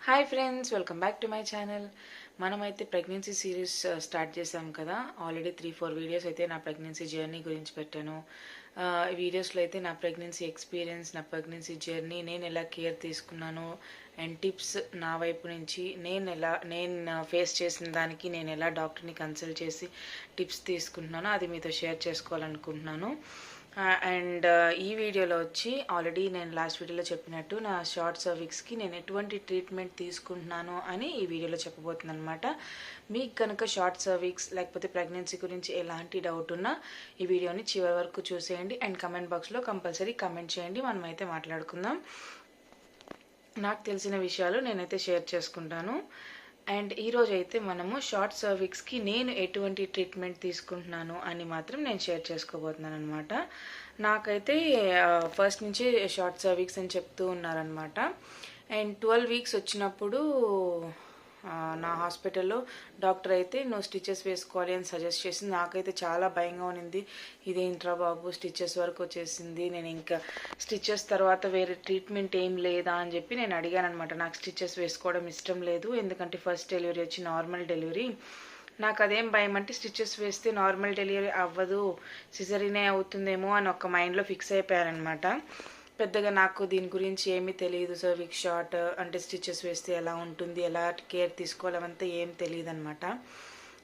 Hi friends, welcome back to my channel. మనమైతే pregnancy series start చేసాం కదా. Already 3-4 videos అయితే నా ప్రెగ్నెన్సీ జర్నీ గురించి పెట్టాను. ఈ వీడియోస్లో అయితే నా ప్రెగ్నెన్సీ ఎక్స్పీరియన్స్, నా ప్రెగ్నెన్సీ జర్నీ, నేను ఎలా కేర్ తీసుకున్నాను అండ్ టిప్స్ నా వైపు నుంచి నేను ఫేస్ చేసిన దానికి నేను ఎలా డాక్టర్ని కన్సల్ట్ చేసి టిప్స్ తీసుకుంటున్నానో అది మీతో షేర్ చేసుకోవాలనుకుంటున్నాను. అండ్ ఈ వీడియోలో వచ్చి ఆల్రెడీ నేను లాస్ట్ వీడియోలో చెప్పినట్టు నా షార్ట్ సర్విక్స్కి నేను ఎటువంటి ట్రీట్మెంట్ తీసుకుంటున్నాను అని ఈ వీడియోలో చెప్పబోతున్నాను అనమాట. మీకు కనుక షార్ట్ సర్విక్స్ లేకపోతే ప్రెగ్నెన్సీ గురించి ఎలాంటి డౌట్ ఉన్నా ఈ వీడియోని చివరి వరకు చూసేయండి అండ్ కమెంట్ బాక్స్లో కంపల్సరీ కమెంట్ చేయండి. మనమైతే మాట్లాడుకుందాం. నాకు తెలిసిన విషయాలు నేనైతే షేర్ చేసుకుంటాను. అండ్ ఈరోజు అయితే మనము షార్ట్ సర్విక్స్కి నేను ఎటువంటి ట్రీట్మెంట్ తీసుకుంటున్నాను అని మాత్రం నేను షేర్ చేసుకోబోతున్నాను అనమాట. నాకైతే ఫస్ట్ నుంచి షార్ట్ సర్విక్స్ అని చెప్తూ ఉన్నారనమాట. అండ్ 12 వీక్స్ వచ్చినప్పుడు నా హాస్పిటల్లో డాక్టర్ అయితే నువ్వు స్టిచెస్ వేసుకోవాలి అని సజెస్ట్ చేసింది. నాకైతే చాలా భయంగా ఉన్నింది. ఇదేంట్రా బాబు, స్టిచెస్ వరకు వచ్చేసింది, నేను ఇంకా స్టిచెస్ తర్వాత వేరే ట్రీట్మెంట్ ఏం లేదా అని చెప్పి నేను అడిగాను అనమాట. నాకు స్టిచెస్ వేసుకోవడం ఇష్టం లేదు, ఎందుకంటే ఫస్ట్ డెలివరీ వచ్చి నార్మల్ డెలివరీ. నాకు అదేం భయం అంటే స్టిచెస్ వేస్తే నార్మల్ డెలివరీ అవ్వదు, సిజరీనే అవుతుందేమో అని ఒక మైండ్లో ఫిక్స్ అయిపోయారనమాట. పెద్దగా నాకు దీని గురించి ఏమీ తెలియదు. సర్విక్స్ షార్ట్ అంటే స్టిచెస్ వేస్తే ఎలా ఉంటుంది, ఎలా కేర్ తీసుకోవాలి అవంతా ఏం తెలియదు అనమాట.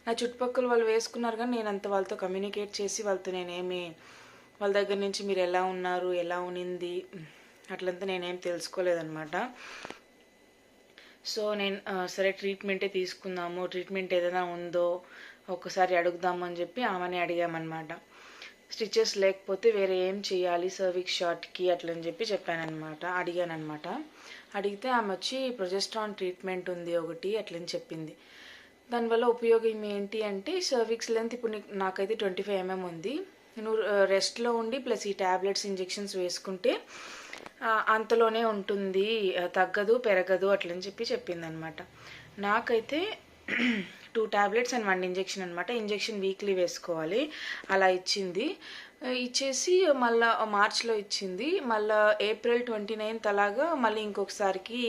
నా చుట్టుపక్కల వాళ్ళు వేసుకున్నారు కానీ నేను అంత వాళ్ళతో కమ్యూనికేట్ చేసి వాళ్ళ దగ్గర నుంచి మీరు ఎలా ఉన్నారు, ఎలా ఉనింది అట్లంతా నేనేం తెలుసుకోలేదన్నమాట. సో నేను సరే ట్రీట్మెంటే తీసుకుందాము, ట్రీట్మెంట్ ఏదైనా ఉందో ఒకసారి అడుగుదామని చెప్పి ఆమెని అడిగామన్నమాట. స్టిచెస్ లేకపోతే వేరే ఏం చేయాలి సర్విక్స్ షార్ట్కి అట్లని చెప్పి అడిగానమాట. అడిగితే ఆమె వచ్చి ప్రొజెస్ట్రాన్ ట్రీట్మెంట్ ఉంది ఒకటి అట్లని చెప్పింది. దానివల్ల ఉపయోగం ఏంటి అంటే సర్విక్స్ లెంత్ ఇప్పుడు నాకైతే 25 mm ఉంది. నువ్వు రెస్ట్లో ఉండి ప్లస్ ఈ ట్యాబ్లెట్స్ ఇంజెక్షన్స్ వేసుకుంటే అంతలోనే ఉంటుంది, తగ్గదు పెరగదు అట్లని చెప్పింది అనమాట. నాకైతే 2 ట్యాబ్లెట్స్ అండ్ 1 ఇంజెక్షన్ అనమాట. ఇంజెక్షన్ వీక్లీ వేసుకోవాలి అలా ఇచ్చేసి మళ్ళీ మార్చ్లో ఇచ్చింది. మళ్ళీ April 29th అలాగా మళ్ళీ ఇంకొకసారికి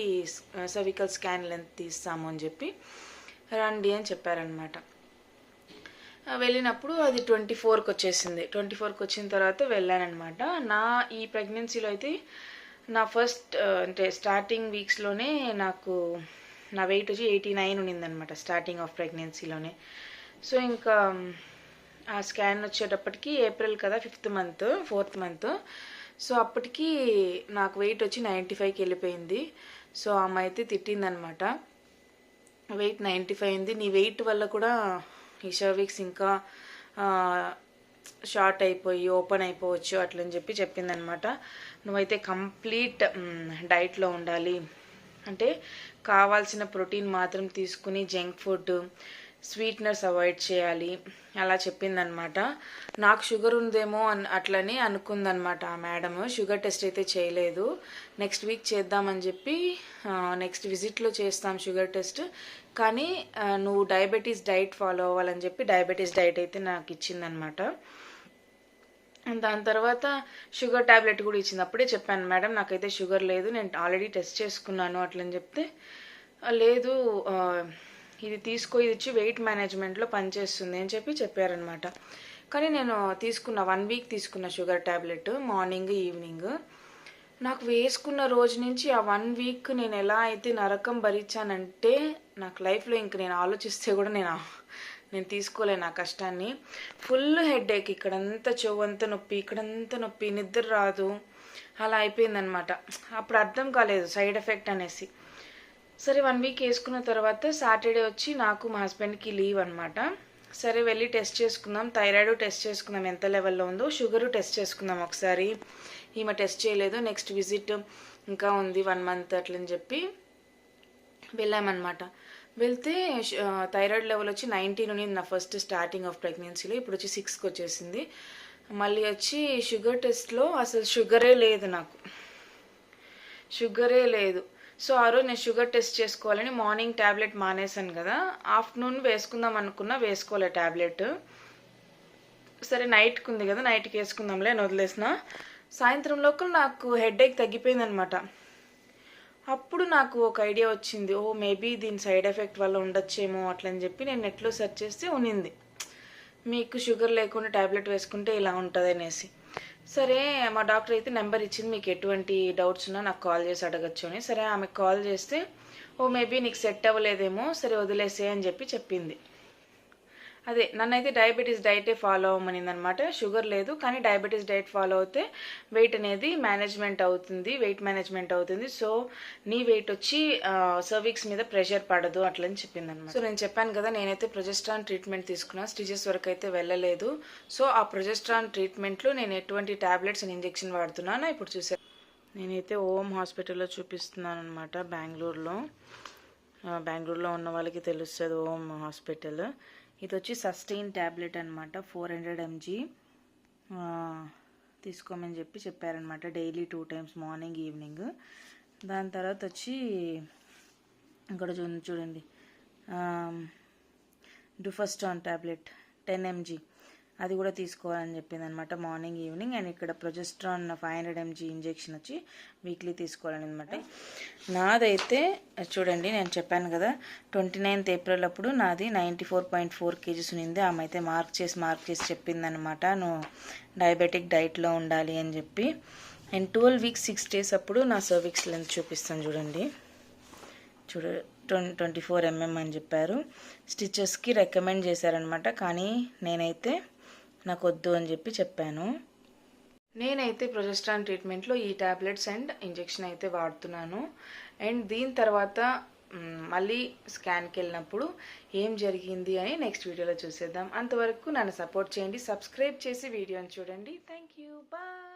సర్వికల్ స్కాన్ లెంత్ తీస్తాము అని చెప్పి రండి అని చెప్పారనమాట. వెళ్ళినప్పుడు అది 24కి వచ్చేసింది. 24కి వచ్చిన తర్వాత వెళ్ళానమాట. ఈ ప్రెగ్నెన్సీలో అయితే నా ఫస్ట్ అంటే స్టార్టింగ్ వీక్స్లోనే నా వెయిట్ వచ్చి 89 ఉన్నిందనమాట స్టార్టింగ్ ఆఫ్ ప్రెగ్నెన్సీలోనే. సో ఇంకా ఆ స్కాన్ వచ్చేటప్పటికి ఏప్రిల్ కదా, 4th మంత్. సో అప్పటికి నాకు వెయిట్ వచ్చి 95కి వెళ్ళిపోయింది. సో ఆమె అయితే తిట్టిందనమాట, వెయిట్ 95 అయింది, నీ వెయిట్ వల్ల కూడా ఈ సర్విక్స్ ఇంకా షార్ట్ అయిపోయి ఓపెన్ అయిపోవచ్చు అట్లని చెప్పిందనమాట. నువ్వైతే కంప్లీట్ డైట్లో ఉండాలి, అంటే కావాల్సిన ప్రోటీన్ మాత్రం తీసుకుని జంక్ ఫుడ్ స్వీట్నర్స్ అవాయిడ్ చేయాలి అలా చెప్పిందనమాట. నాకు షుగర్ ఉందేమో అట్లని అనుకుందనమాట ఆ మేడమ్. షుగర్ టెస్ట్ అయితే చేయలేదు, నెక్స్ట్ వీక్ చేద్దామని చెప్పి నెక్స్ట్ విజిట్లో చేస్తాం షుగర్ టెస్ట్, కానీ నువ్వు డయాబెటీస్ డైట్ ఫాలో అవ్వాలని చెప్పి డయాబెటీస్ డైట్ అయితే నాకు ఇచ్చిందనమాట. దాని తర్వాత షుగర్ ట్యాబ్లెట్ కూడా ఇచ్చింది. అప్పుడే చెప్పాను, మేడం నాకైతే షుగర్ లేదు, నేను ఆల్రెడీ టెస్ట్ చేసుకున్నాను అట్లని చెప్తే, లేదు ఇది తీసుకో, ఇది ఇచ్చి వెయిట్ మేనేజ్మెంట్లో పనిచేస్తుంది అని చెప్పారనమాట. కానీ నేను 1 వీక్ తీసుకున్న షుగర్ ట్యాబ్లెట్ మార్నింగ్ ఈవినింగ్. నాకు వేసుకున్న రోజు నుంచి ఆ 1 వీక్ నేను ఎలా అయితే నరకం భరించానంటే నాకు లైఫ్లో ఇంక నేను ఆలోచిస్తే కూడా నేను తీసుకోలేను ఆ కష్టాన్ని. ఫుల్ హెడేక్, ఇక్కడంతా చెవంతా నొప్పి, ఇక్కడంతా నొప్పి, నిద్ర రాదు, అలా అయిపోయిందనమాట. అప్పుడు అర్థం కాలేదు సైడ్ ఎఫెక్ట్ అనేసి. సరే 1 వీక్ వేసుకున్న తర్వాత సాటర్డే వచ్చి నాకు మా హస్బెండ్కి లీవ్ అనమాట. సరే వెళ్ళి టెస్ట్ చేసుకుందాం, థైరాయిడ్ టెస్ట్ చేసుకుందాం ఎంత లెవెల్లో ఉందో, షుగరు టెస్ట్ చేసుకుందాం ఒకసారి. ఈమె టెస్ట్ చేయలేదు, నెక్స్ట్ విజిట్ ఇంకా ఉంది 1 మంత్ అట్లని చెప్పి వెళ్ళామన్నమాట. వెళ్తే థైరాయిడ్ లెవెల్ వచ్చి 19 ఉన్నింది నా ఫస్ట్ స్టార్టింగ్ ఆఫ్ ప్రెగ్నెన్సీలో, ఇప్పుడు వచ్చి 6కి వచ్చేసింది. మళ్ళీ వచ్చి షుగర్ టెస్ట్లో అసలు షుగరే లేదు, నాకు షుగరే లేదు. సో ఆ రోజు నేను షుగర్ టెస్ట్ చేసుకోవాలని మార్నింగ్ ట్యాబ్లెట్ మానేసాను కదా, ఆఫ్టర్నూన్ వేసుకుందాం అనుకున్నా, వేసుకోలే ట్యాబ్లెట్. సరే నైట్కి ఉంది కదా, నైట్కి వేసుకుందాంలే అని వదిలేసిన. సాయంత్రం లోకల్ నాకు హెడేక్ తగ్గిపోయిందనమాట. అప్పుడు నాకు ఒక ఐడియా వచ్చింది, ఓ మేబీ దీని సైడ్ ఎఫెక్ట్ వల్ల ఉండొచ్చేమో అట్లని చెప్పి నేను నెట్లో సెర్చ్ చేస్తే ఉన్నింది, మీకు షుగర్ లేకుండా ట్యాబ్లెట్ వేసుకుంటే ఇలా ఉంటుంది అనేసి. సరే మా డాక్టర్ అయితే నెంబర్ ఇచ్చింది, మీకు ఎటువంటి డౌట్స్ ఉన్నా నాకు కాల్ చేసి అడగచ్చు అని. సరే ఆమెకు కాల్ చేస్తే, ఓ మేబీ నీకు సెట్ అవ్వలేదేమో, సరే వదిలేసే అని చెప్పి చెప్పింది. అదే నన్నైతే డయాబెటీస్ డైటే ఫాలో అవ్వమనింది అనమాట. షుగర్ లేదు కానీ డయాబెటీస్ డైట్ ఫాలో అవుతే వెయిట్ అనేది మేనేజ్మెంట్ అవుతుంది, వెయిట్ మేనేజ్మెంట్ అవుతుంది. సో నీ వెయిట్ వచ్చి సర్విక్స్ మీద ప్రెషర్ పడదు అట్లని చెప్పింది అనమాట. సో నేను చెప్పాను కదా, నేనైతే ప్రొజెస్ట్రాన్ ట్రీట్మెంట్ తీసుకున్నా, స్టిచెస్ వరకు అయితే వెళ్ళలేదు. సో ఆ ప్రొజెస్ట్రాన్ ట్రీట్మెంట్లో నేను ఎటువంటి టాబ్లెట్స్ అండ్ ఇంజెక్షన్ వాడుతున్నానో ఇప్పుడు చూసాను. నేనైతే ఓం హాస్పిటల్లో చూపిస్తున్నాను అనమాట, బెంగళూరులో ఉన్న వాళ్ళకి తెలుస్తుంది ఓం హాస్పిటల్. ఇది వచ్చి సస్టైన్ ట్యాబ్లెట్ అనమాట, 400 mg తీసుకోమని చెప్పారనమాట, డైలీ 2 times మార్నింగ్ ఈవినింగ్. దాని తర్వాత వచ్చి ఇక్కడ చూడండి డుఫస్టాన్ ట్యాబ్లెట్ 10 mg, అది కూడా తీసుకోవాలని చెప్పింది అనమాట మార్నింగ్ ఈవినింగ్. అండ్ ఇక్కడ ప్రొజెస్ట్రాన్ 500 mg ఇంజెక్షన్ వచ్చి వీక్లీ తీసుకోవాలని అనమాట. నాదైతే చూడండి, నేను చెప్పాను కదా 29th April అప్పుడు నాది 94.4 kgs ఉన్నింది. ఆమె అయితే మార్క్ చేసి చెప్పింది అనమాట, నువ్వు డయాబెటిక్ డైట్లో ఉండాలి అని చెప్పి. అండ్ 12 weeks 6 days అప్పుడు నా సర్విక్స్ లెంత్ చూపిస్తాను చూడండి, 24 mm అని చెప్పారు. స్టిచెస్కి రికమెండ్ చేశారనమాట, కానీ నేనైతే నాకు వద్దు అని చెప్పాను. నేనైతే ప్రొజెస్ట్రాన్ ట్రీట్మెంట్లో ఈ టాబ్లెట్స్ అండ్ ఇంజెక్షన్ అయితే వాడుతున్నాను. అండ్ దీని తర్వాత మళ్ళీ స్కాన్కి వెళ్ళినప్పుడు ఏం జరిగింది అని నెక్స్ట్ వీడియోలో చూసేద్దాం. అంతవరకు నన్ను సపోర్ట్ చేయండి, సబ్స్క్రైబ్ చేసి వీడియోని చూడండి. Thank you, bye.